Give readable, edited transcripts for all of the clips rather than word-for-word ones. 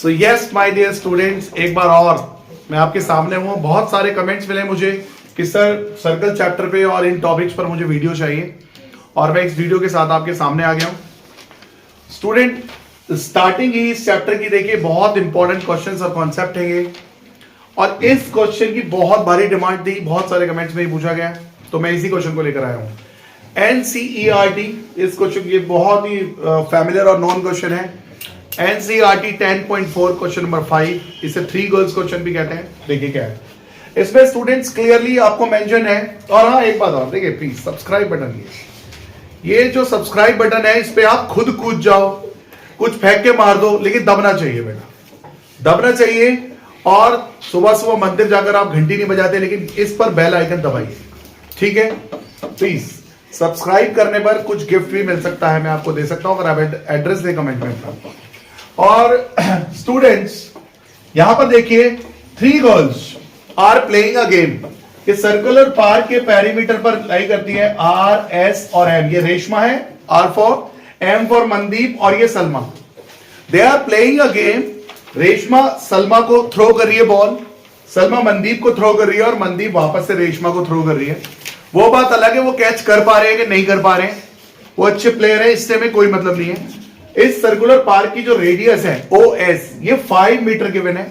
So yes my dear students, एक बार और मैं आपके सामने हूँ। बहुत सारे कमेंट्स मिले मुझे कि सर सर्कल चैप्टर पे और इन टॉपिक्स पर मुझे वीडियो चाहिए, और मैं इस वीडियो के साथ आपके सामने आ गया हूँ। स्टूडेंट, स्टार्टिंग ही इस चैप्टर की देखिए, बहुत इंपॉर्टेंट क्वेश्चंस और कॉन्सेप्ट है ये, और इस क्वेश्चन की बहुत भारी डिमांड थी, बहुत सारे कमेंट्स में ही पूछा गया, तो मैं इसी क्वेश्चन को लेकर आया हूँ। एनसीईआरटी, इस क्वेश्चन ये बहुत ही फैमिलियर और नॉन क्वेश्चन है। एनसीईआरटी 10.4 क्वेश्चन नंबर 5, इसे 3 गर्ल्स क्वेश्चन भी कहते हैं। देखिए क्या है इसमें स्टूडेंट्स, क्लियरली आपको मेंशन है। और हाँ, एक बात और देखिए प्लीज, सब्सक्राइब बटन, ये जो सब्सक्राइब बटन है, इस पे आप खुद कूद जाओ, कुछ फेंक के मार दो, लेकिन दबना चाहिए बेटा, दबना चाहिए। और सुबह सुबह मंदिर जाकर आप घंटी नहीं बजाते, लेकिन इस पर बेल आइकन दबाइए, ठीक है। प्लीज सब्सक्राइब करने पर कुछ गिफ्ट भी मिल सकता है, मैं आपको दे सकता हूं अगर आप एड्रेस दे कमेंट में। और स्टूडेंट्स, यहां पर देखिए 3 girls are playing a game. ये सर्कुलर पार्क के पेरीमीटर पर लाई करती है आर, एस और एम। ये रेशमा है, R for, M for Mandeep, और ये Salma. They are playing a game. Reshma Salma को थ्रो कर रही है बॉल, सलमा मनदीप को थ्रो कर रही है, और मनदीप वापस से रेशमा को थ्रो कर रही है। वो बात अलग है वो कैच कर पा रहे हैं कि नहीं कर पा रहे हैं, वो अच्छे प्लेयर है, इससे में कोई मतलब नहीं है। इस सर्कुलर पार्क की जो रेडियस है OS, ये 5 मीटर गिवन है।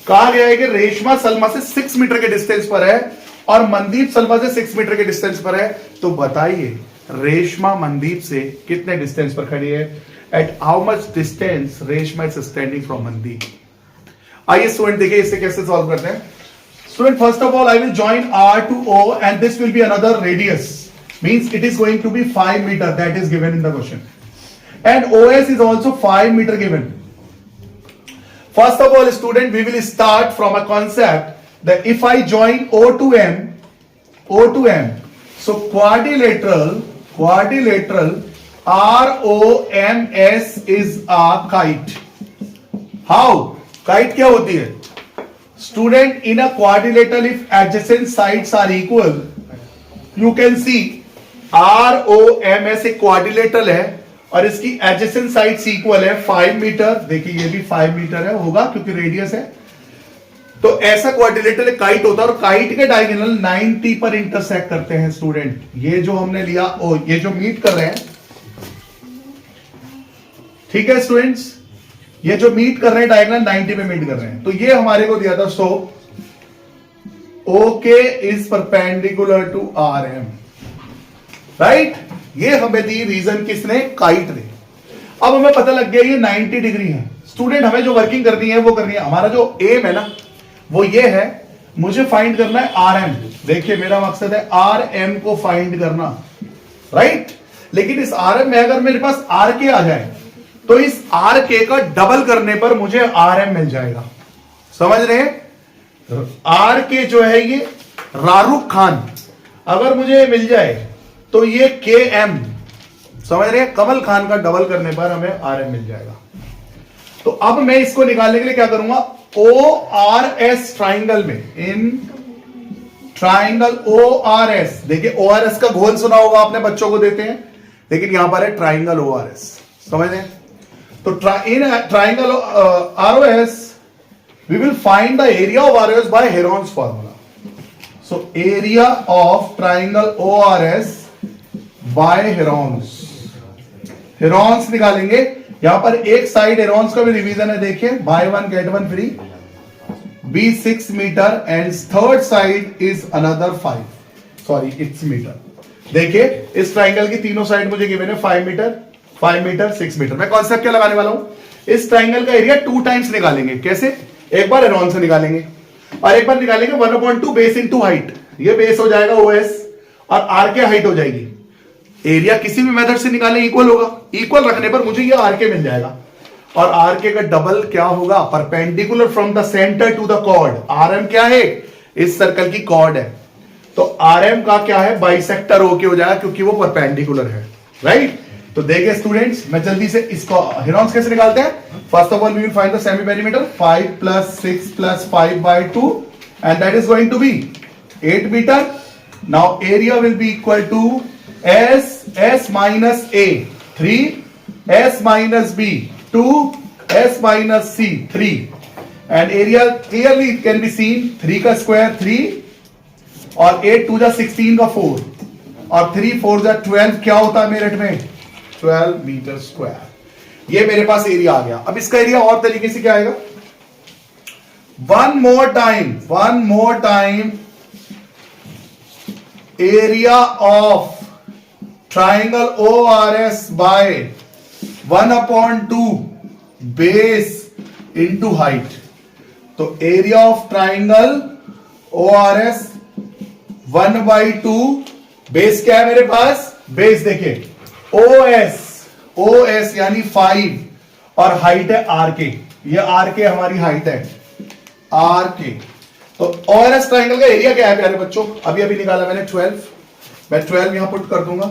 कहा गया है कि रेशमा सलमा से 6 मीटर के डिस्टेंस पर है, और मनदीप सलमा से 6 मीटर के डिस्टेंस पर है। तो बताइए रेशमा मनदीप से कितने डिस्टेंस पर खड़ी है? At how much distance Reshma is standing from Mandeep? आइए स्टूडेंट देखिए इसे कैसे सॉल्व करते हैं। Student, first of all I will join R to O and this will be another radius, means it is going to be 5 meter, that is given in the question, and OS is also 5 meter given. First of all student, we will start from a concept that if I join O to M, so quadrilateral ROMS is a kite. How? Kite क्या होती है student? in a quadrilateral, if adjacent sides are equal, you can see ROMS एक quadrilateral है, और इसकी adjacent sides equal है 5 metre. देखिए ये भी 5 मीटर है, होगा क्योंकि रेडियस है। तो ऐसा क्वाड्रिलेटरल एक काइट होता है, और काइट के डायगोनल 90 पर इंटरसेक्ट करते हैं स्टूडेंट। ये जो हमने लिया, ये जो मीट कर रहे हैं, ठीक है स्टूडेंट्स, ये जो मीट कर रहे हैं डायगोनल 90 पे मीट कर रहे हैं। तो ये हमारे को दिया था, so OK is perpendicular to RM, right. ये हमें दी रीजन किसने? काइट ने। अब हमें पता लग गया ये 90 डिग्री है। स्टूडेंट, हमें जो वर्किंग करनी है वो करनी है। हमारा जो एम है ना, वो ये है, मुझे फाइंड करना है RM। देखिए मेरा मकसद है RM को फाइंड करना, राइट। लेकिन इस RM में अगर मेरे पास RK आ जाए, तो इस RK का डबल करने पर मुझे RM मिल जाएगा। समझ रहे हैं? RK जो है ये रारुख खान, अगर मुझे मिल जाए तो ये KM, समझ रहे हैं? कमल खान का डबल करने पर हमें RM मिल जाएगा। तो अब मैं इसको निकालने के लिए क्या करूंगा? ORS ट्राइंगल में, इन ट्राइंगल ORS, देखिए ORS का घोल सुना होगा आपने, बच्चों को देते हैं, लेकिन यहां पर है ट्राइंगल ORS, समझ रहे हैं? तो in triangle ROS, we will find the area of ROS by Heron's formula. So area of triangle ORS by Heron's निकालेंगे। यहां पर एक साइड हेरोन्स का भी रिवीजन है, देखिए buy 1 get 1 free, B 6 metre, and third side is another 5, sorry it's metre. देखिए इस ट्राइंगल की तीनों साइड मुझे गिवन है 5 मीटर, 5 मीटर, 6 मीटर। मैं कॉन्सेप्ट क्या लगाने वाला हूं? इस ट्राइंगल का एरिया 2 टाइम्स निकालेंगे। कैसे? एक बार हेरोन से निकालेंगे, और एक बार निकालेंगे 1/2 बेस इनटू हाइट। ये बेस हो जाएगा OS, और RK हाइट हो जाएगी। एरिया किसी भी मेथड से निकालें इक्वल होगा, इक्वल रखने पर मुझे ये RK मिल जाएगा। और RK का डबल क्या होगा? Perpendicular from the centre to the chord. RM क्या है? इस सर्कल की कॉर्ड है। तो RM का क्या है? बाइसेक्टर OK हो जाएगा, क्योंकि वो परपेंडिकुलर है, राइट। तो देखिए स्टूडेंट्स, मैं जल्दी से इसको हेरोन्स कैसे निकालते हैं। First of all we will find the semi perimeter, 5 + 6 + 5/2, and that is going to be 8 metre. Now area will be equal to S - A 3, S - B 2, S minus C 3 and area clearly it can be seen 3 का square 3 और 8 2 जा 16 का 4 और 3 4 जा 12 क्या होता है मेरठ में 12 मीटर स्क्वायर। ये मेरे पास एरिया आ गया। अब इसका एरिया और तरीके से क्या आएगा, one more time area of triangle ORS by 1/2 base into height. तो area of triangle ORS 1/2 base क्या है मेरे पास, बेस देखिए OS यानी 5 और हाइट है RK, ये RK हमारी हाइट है RK। तो ORS ट्राइंगल का एरिया क्या है प्यारे बच्चों, अभी निकाला मैंने 12, मैं 12 यहां पुट कर दूंगा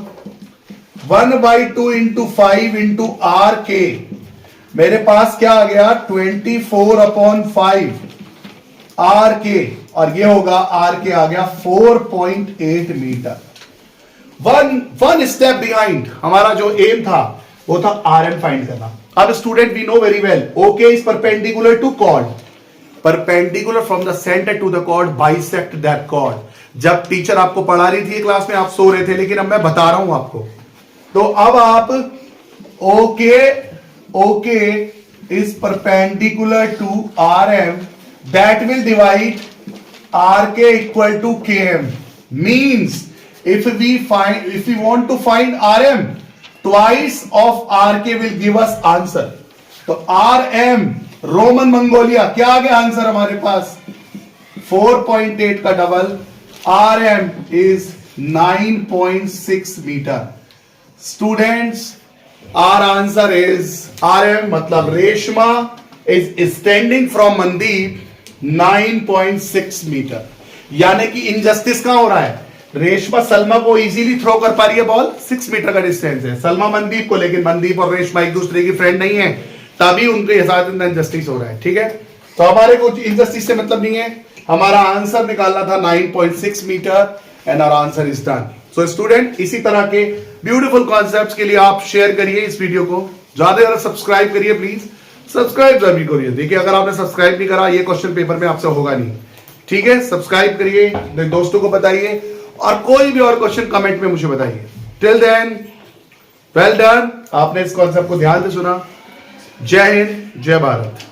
1/2 इंटू 5 इंटू RK, मेरे पास क्या आ गया 24/5 RK और ये होगा RK आ गया 4.8 मीटर। वन स्टेप बिहाइंड हमारा जो एम था वो था RM फाइंड करना। अब student we know very well OK is perpendicular to chord, perpendicular from the centre to the chord bisect that chord. जब टीचर आपको पढ़ा रही थी क्लास में आप सो रहे थे, लेकिन अब मैं बता रहा हूं आपको। तो अब आप OK is perpendicular to RM that will divide RK equal to KM, means if we want to find RM, twice of RK will give us answer। तो RM रोमन मंगोलिया क्या आ गया आंसर हमारे पास 4.8 का डबल, RM is 9.6 metre. Students our answer is RM मतलब Reshma is standing from Mandeep 9.6 metre. यानी कि इनजस्टिस कहां हो रहा है, रेशमा सलमा को इजीली थ्रो कर पा रही है बॉल, 6 मीटर का डिस्टेंस है सलमा मनदीप को, लेकिन मनदीप और रेशमा एक दूसरे की फ्रेंड नहीं है, तभी उनके साथ इनजस्टिस हो रहा है। ठीक है, तो हमारे को इनजस्टिस से मतलब नहीं है, हमारा आंसर निकालना था 9.6 metre and our answer is done. So student इसी तरह के ब्यूटीफुल कॉन्सेप्ट्स के लिए आप शेयर करिए इस वीडियो को, ज्यादा सब्सक्राइब करिए प्लीज, सब्सक्राइब जरूर करिए। देखिए अगर आपने सब्सक्राइब नहीं करा ये क्वेश्चन पेपर में आपसे होगा नहीं। ठीक है, सब्सक्राइब करिए, दोस्तों को बताइए और कोई भी और क्वेश्चन कमेंट में मुझे बताइए। टिल देन वेल डन, आपने इस कॉन्सेप्ट को ध्यान से सुना। जय हिंद, जय भारत।